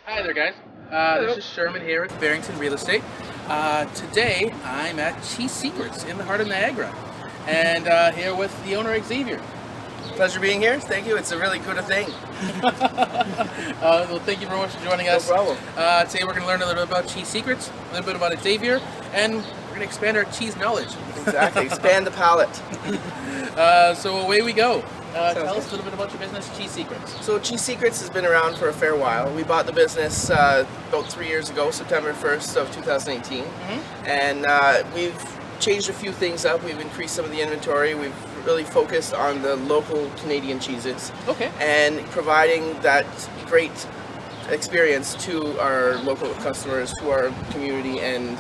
Hi there, guys. This is Sherman here with Barrington Real Estate. Today, I'm at Cheese Secrets in the heart of Niagara, and here with the owner, Xavier. Pleasure being here. Thank you. It's a really good thing. Well, thank you very much for joining us. No problem. Today, we're going to learn a little bit about Cheese Secrets, a little bit about Xavier, and we're going to expand our cheese knowledge. Exactly. Expand the palate. So away we go. Tell us a little bit about your business, Cheese Secrets. So Cheese Secrets has been around for a fair while. We bought the business about 3 years ago, September 1st of 2018. And we've changed a few things up. We've increased some of the inventory. We've really focused on the local Canadian cheeses. Okay. And providing that great experience to our local customers, to our community, and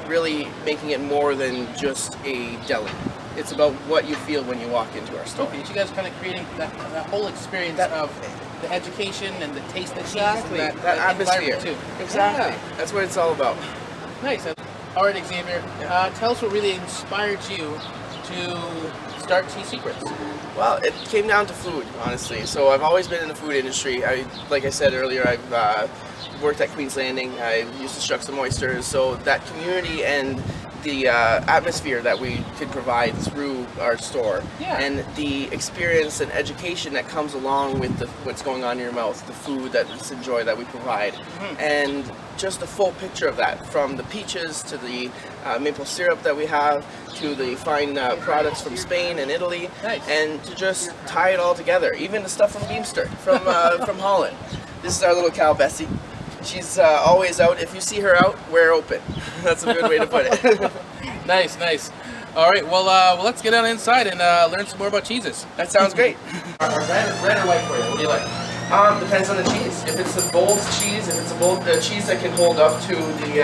really making it more than just a deli. It's about what you feel when you walk into our store. Okay, so you guys are kind of creating that whole experience of the education and the taste of cheese. Exactly. And that atmosphere. too. Exactly. Yeah. That's what it's all about. Nice. All right, Xavier, tell us what really inspired you to start Cheese Secrets. Well, it came down to food, honestly. So I've always been in the food industry. Like I said earlier, I've worked at Queen's Landing. I used to shuck some oysters. So that community and the atmosphere that we could provide through our store, and the experience and education that comes along with what's going on in your mouth, the food that's enjoyed that we provide, and just a full picture of that, from the peaches to the maple syrup that we have, to the fine products from Spain and Italy, and to just tie it all together. Even the stuff from Beamster, from Holland. This is our little cow, Bessie. She's always out. If you see her out, we're open. That's a good way to put it. Nice, nice. All right, well, let's get on inside and learn some more about cheeses. That sounds great. Red or white for you? What do you like? Depends on the cheese. If it's a bold cheese, if it's a bold cheese that can hold up to the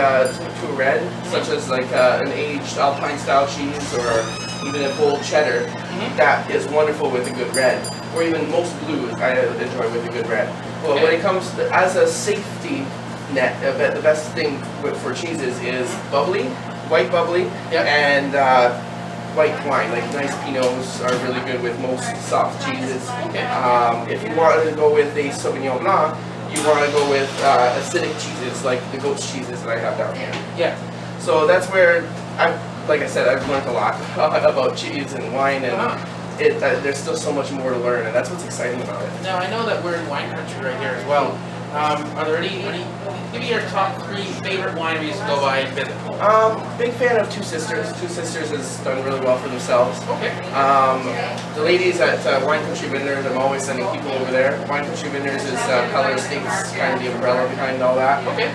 to a red, such as like an aged Alpine style cheese or even a bold cheddar, that is wonderful with a good red. Or even most blues I enjoy with a good red. Well, when it comes to, as a safety net, the best thing for cheeses is bubbly, white bubbly, and white wine. Like nice Pinots are really good with most soft cheeses. If you want to go with a Sauvignon Blanc, you want to go with acidic cheeses like the goat's cheeses that I have down here. So that's where, like I said, I've learned a lot about cheese and wine, and there's still so much more to learn, and that's what's exciting about it. Now, I know that we're in wine country right here as well. Are there any, give me your top 3 favorite wineries to go by and visit? Big fan of Two Sisters. Two Sisters has done really well for themselves. Okay. The ladies at Wine Country Vineyards, I'm always sending people over there. Wine Country Vineyards is Keller Estates, kind of the umbrella behind all that. Okay.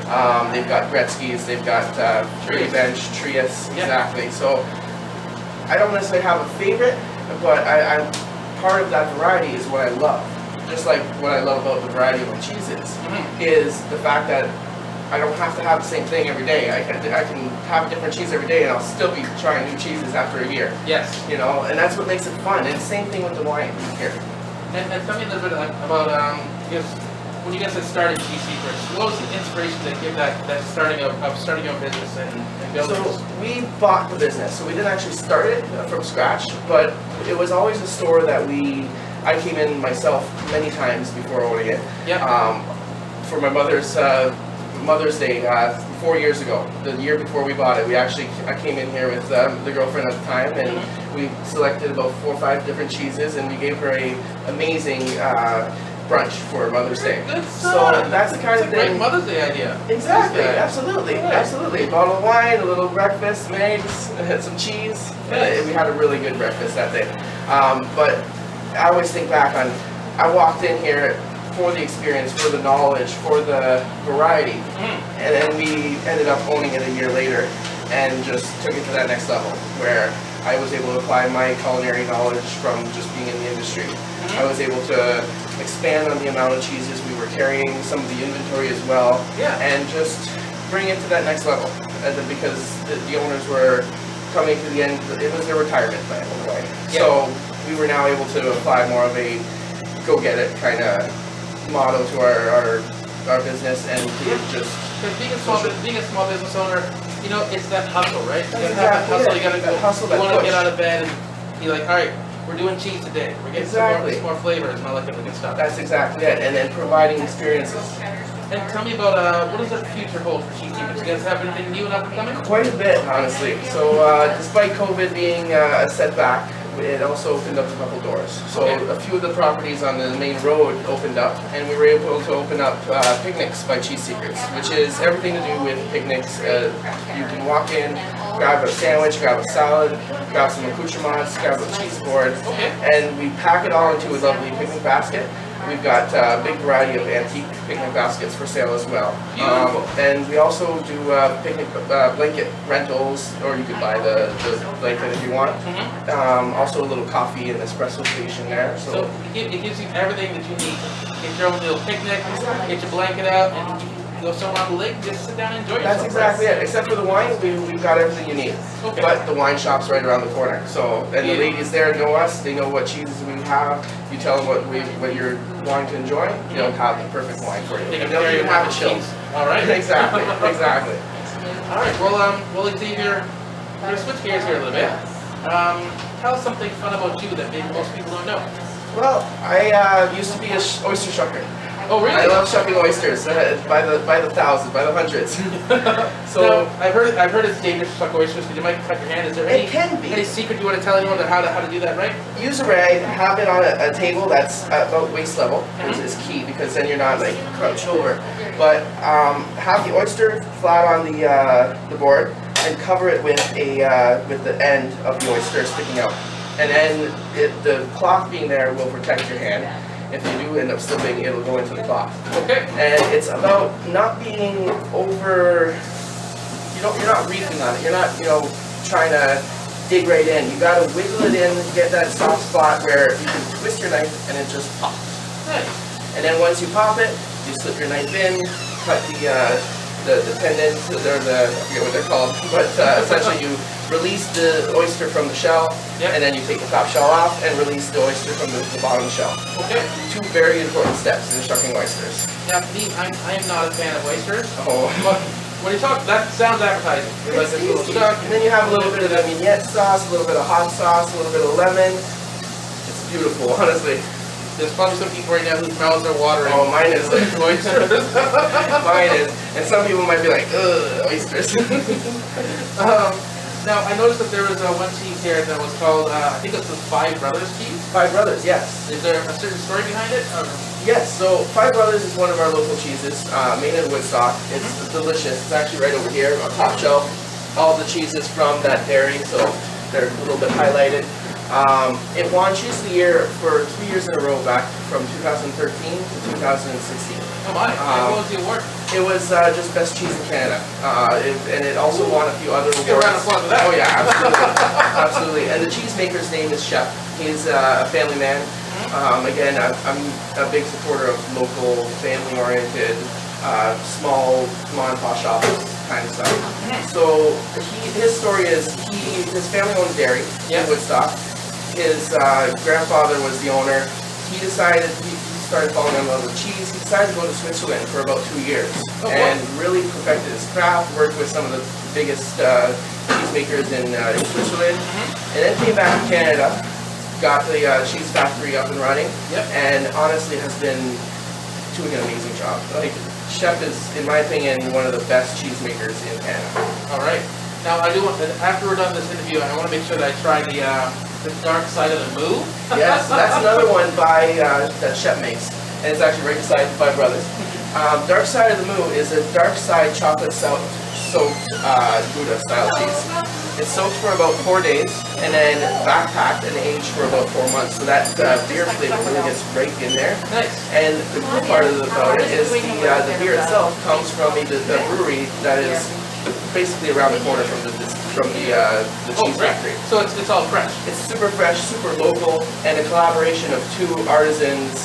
They've got Gretzky's, they've got Tree Bench, Trius, exactly. So I don't necessarily have a favorite, but I'm part of that variety is what I love. Just like what I love about the variety of my cheeses is the fact that I don't have to have the same thing every day. I can have different cheese every day, and I'll still be trying new cheeses after a year. Yes. You know, and that's what makes it fun. And same thing with the wine here. And tell me a little bit about because when you guys had started Cheese Secrets, what was the inspiration to give that starting of starting your business and building? So we bought the business. So we didn't actually start it from scratch, but it was always a store that I came in myself many times before owning it. For my Mother's Day 4 years ago, the year before we bought it, I came in here with the girlfriend at the time, and we selected about 4 or 5 different cheeses, and we gave her a amazing brunch for Mother's Day. So that's the kind of thing. Great Mother's Day idea. Exactly, absolutely, absolutely. A bottle of wine, a little breakfast, some eggs, some cheese. We had a really good breakfast that day. But I always think back on, I walked in here for the experience, for the knowledge, for the variety, and then we ended up owning it a year later and just took it to that next level where I was able to apply my culinary knowledge from just being in the industry. I was able to expand on the amount of cheeses we were carrying, some of the inventory as well, and just bring it to that next level. Because the owners were coming to the end, it was their retirement plan in a way. So we were now able to apply more of a go-get-it kind of motto to our business, and just because being a small business owner, you know, it's that hustle, right? That's exactly hustle. You gotta that hustle, you want to get out of bed and be like, all right, we're doing cheese today. We're getting some more flavors and all that good stuff. That's exactly it, and then providing experiences. And tell me about what does the future hold for Cheese Secrets? You guys have anything new and up and coming? Quite a bit, honestly. So despite COVID being a setback, it also opened up a couple doors. So a few of the properties on the main road opened up, and we were able to open up Picnics by Cheese Secrets, which is everything to do with picnics. You can walk in, grab a sandwich, grab a salad, grab some accoutrements, grab a cheese board, and we pack it all into a lovely picnic basket. We've got a big variety of antique picnic baskets for sale as well. And we also do picnic blanket rentals, or you could buy the blanket if you want. Also a little coffee and espresso station there. So it gives you everything that you need. Get your own little picnic, get your blanket out, and you can go somewhere on the lake, just sit down and enjoy yourself. That's exactly it. Except for the wines, we've got everything you need. But the wine shop's right around the corner. So, and the ladies there know us. They know what cheeses we have. You tell them what you're wanting to enjoy. They'll have the perfect wine for you. They can they'll even have a chill. All right. Exactly. Exactly. All right. Well, Xavier, we're gonna switch gears here a little bit. Tell us something fun about you that maybe most people don't know. Well, I used to be an oyster shucker. Oh, really? I love shucking oysters by the thousands, by the hundreds. So now, I've heard it's dangerous to shuck oysters because you might cut your hand. Is there any secret you want to tell anyone on how to do that right? Use a rag, have it on a table that's about waist level, which is key because then you're not like crouched over. But have the oyster flat on the board and cover it with the end of the oyster sticking out. And then the cloth being there will protect your hand. If you do end up slipping, it'll go into the cloth. Okay. And it's about not being over. You're not reefing on it. You're not trying to dig right in. You got to wiggle it in, get that soft spot where you can twist your knife and it just pops. Nice. And then once you pop it, you slip your knife in, cut the tendons, I forget what they're called, but essentially you release the oyster from the shell, and then you take the top shell off and release the oyster from the bottom shell. Okay. Two very important steps in shucking oysters. Now, me, I am not a fan of oysters. Oh. But when you talk, that sounds appetizing. It's easy. And then you have a little bit of the mignette sauce, a little bit of hot sauce, a little bit of lemon. It's beautiful, honestly. There's probably some people right now whose mouths are watering. Oh, mine is like oysters. Mine is. And some people might be like, ugh, oysters. Now, I noticed that there was one cheese here that was called, I think it was the Five Brothers cheese. Five Brothers, yes. Is there a certain story behind it? Yes, so Five Brothers is one of our local cheeses, made in Woodstock. It's delicious. It's actually right over here on top shelf. All the cheeses from that dairy, so they're a little bit highlighted. It won Cheese of the Year for 3 years in a row back from 2013 to 2016. Oh my, what was the award? It was just Best Cheese in Canada. And it also won a few other awards. Give a round of applause for that. Oh yeah, absolutely. Absolutely. And the cheesemaker's name is Chef. He's a family man. Again, I'm a big supporter of local, family-oriented, small mom-and-pop shops kind of stuff. So his story is his family owns dairy in Woodstock. His grandfather was the owner. He decided, he started falling in love with cheese. He decided to go to Switzerland for about 2 years and really perfected his craft, worked with some of the biggest cheesemakers in Switzerland, and then came back to Canada, got the cheese factory up and running, and honestly has been doing an amazing job. Like, Chef is, in my opinion, one of the best cheesemakers in Canada. All right. Now, I do want to, after we're done this interview, I want to make sure that I try the Dark Side of the Moon. Yes, that's another one by that Chef makes, and it's actually right beside the Five Brothers. Dark Side of the Moon is a dark side chocolate soaked Gouda style cheese. It's soaked for about 4 days, and then backpacked and aged for about 4 months. So that beer flavor really gets right in there. Nice. And the cool part about it is the beer itself comes from the brewery that is basically around the corner from the cheese factory. So it's all fresh. It's super fresh, super local, and a collaboration of two artisans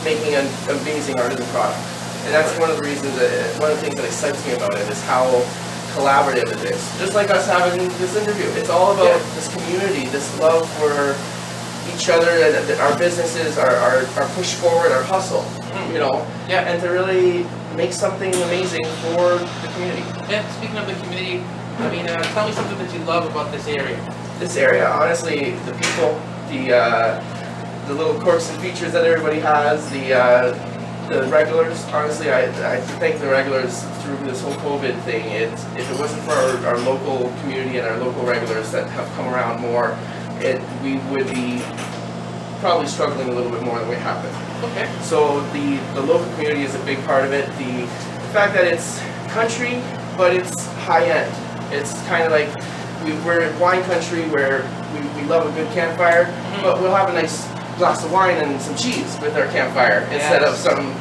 making an amazing artisan product. And that's one of the reasons one of the things that excites me about it is how collaborative it is. Just like us having this interview. It's all about this community, this love for each other, and our businesses, our push forward, our hustle, and to really make something amazing for the community. And speaking of the community, I mean, tell me something that you love about this area. This area, honestly, the people, the little quirks and features that everybody has, the the regulars, honestly, I thank the regulars through this whole COVID thing. If it wasn't for our local community and our local regulars that have come around more, we would be probably struggling a little bit more than we have been. Okay. So the local community is a big part of it. The fact that it's country, but it's high end. It's kind of like we're in wine country where we love a good campfire, but we'll have a nice glass of wine and some cheese with our campfire instead of some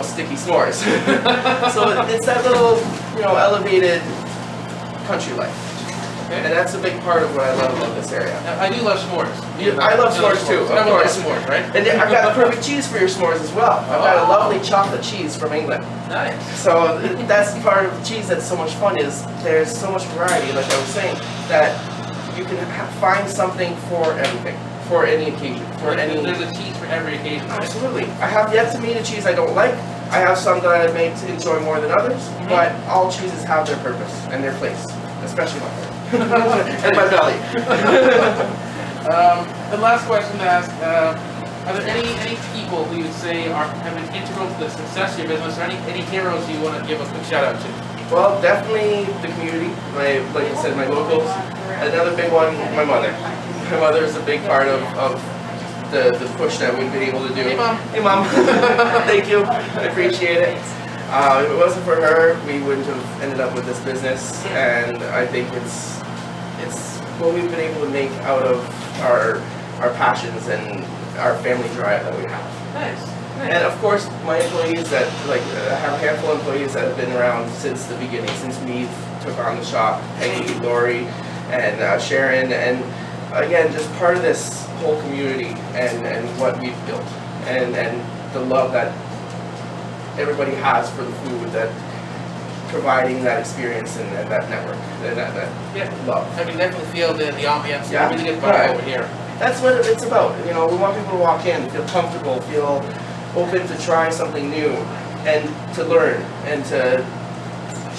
sticky s'mores. So it's that little elevated country life. Okay. And that's a big part of what I love about this area. Now, I do love s'mores. I love s'mores too, of course. S'mores, right? And I've got the perfect cheese for your s'mores as well. I've got a lovely chocolate cheese from England. Nice. So that's part of the cheese that's so much fun, is there's so much variety, like I was saying, that you can find something for everything, for any occasion, for any. There's a cheese for every occasion. Right? Absolutely. I have yet to meet a cheese I don't like. I have some that I may enjoy more than others, but all cheeses have their purpose and their place, especially my heart. And my belly. The last question to ask, are there any people who you would say have been integral to the success of your business, or any heroes you want to give a quick shout out to? Well, definitely the community, like I said, my locals. Another big one, my mother. My mother is a big part of the push that we've been able to do. Hey, Mom. Hey, Mom. Thank you. I appreciate it. If it wasn't for her, we wouldn't have ended up with this business, and I think it's what we've been able to make out of our passions and our family drive that we have. Nice. And of course, my employees I have a handful of employees that have been around since the beginning, since we took on the shop. Peggy, Lori, and Sharon, and again, just part of this whole community and what we've built, and the love that everybody has for the food, that providing that experience and that network, and that love. I can definitely feel the ambiance. Yeah. Really good vibe over here. That's what it's about. We want people to walk in, feel comfortable, feel open to try something new, and to learn, and to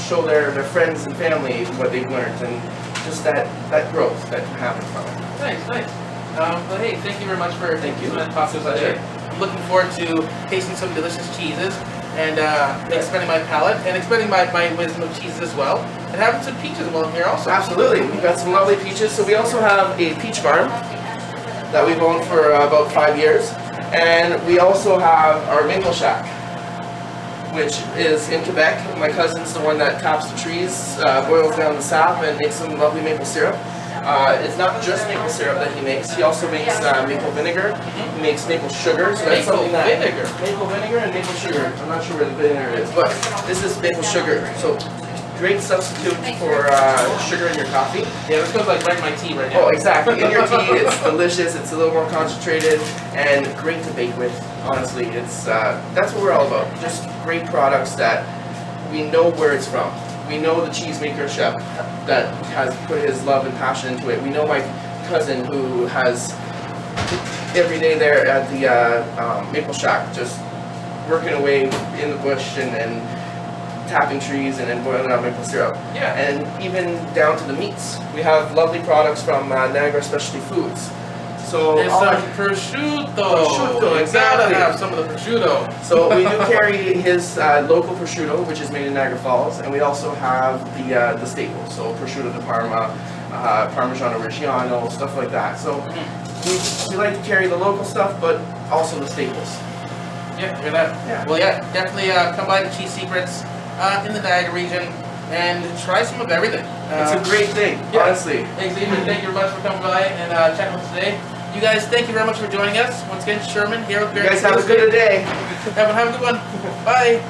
show their friends and family what they've learned, and just that growth that can happen from it. Nice. Well, hey, thank you very much for spending time with us today. I'm looking forward to tasting some delicious cheeses and expanding my palate and expanding my wisdom of cheeses as well, and having some peaches while I'm here also. Absolutely. We've got some lovely peaches. So we also have a peach farm that we've owned for about 5 years. And we also have our maple shack, which is in Quebec. My cousin's the one that taps the trees, boils down the sap, and makes some lovely maple syrup. It's not just maple syrup that he makes. He also makes maple vinegar. He makes maple sugar. So that's something that maple vinegar and maple sugar. I'm not sure where the vinegar is, but this is maple sugar. So great substitute for sugar in your coffee. Yeah, this goes like right in my tea right now. Oh, exactly. In your tea, it's delicious. It's a little more concentrated and great to bake with. Honestly, it's that's what we're all about. Just great products that we know where it's from. We know the cheesemaker chef that has put his love and passion into it. We know my cousin who has every day there at the maple shack, just working away in the bush and tapping trees and then boiling out maple syrup. Yeah. And even down to the meats. We have lovely products from Niagara Specialty Foods. So there's some prosciutto. Prosciutto, exactly. You gotta have some of the prosciutto. So we do carry his local prosciutto, which is made in Niagara Falls, and we also have the staples. So prosciutto di Parma, Parmesan and Reggiano, stuff like that. So we like to carry the local stuff, but also the staples. Yeah, hear that? Yeah. Well, yeah, definitely come by the Cheese Secrets in the Niagara region and try some of everything. It's a great thing, honestly. Hey, Xavier, thank you very much for coming by and chatting with us today. You guys, thank you very much for joining us. Once again, Sherman here with Barrington. You guys have a good day. Have a good one. Bye.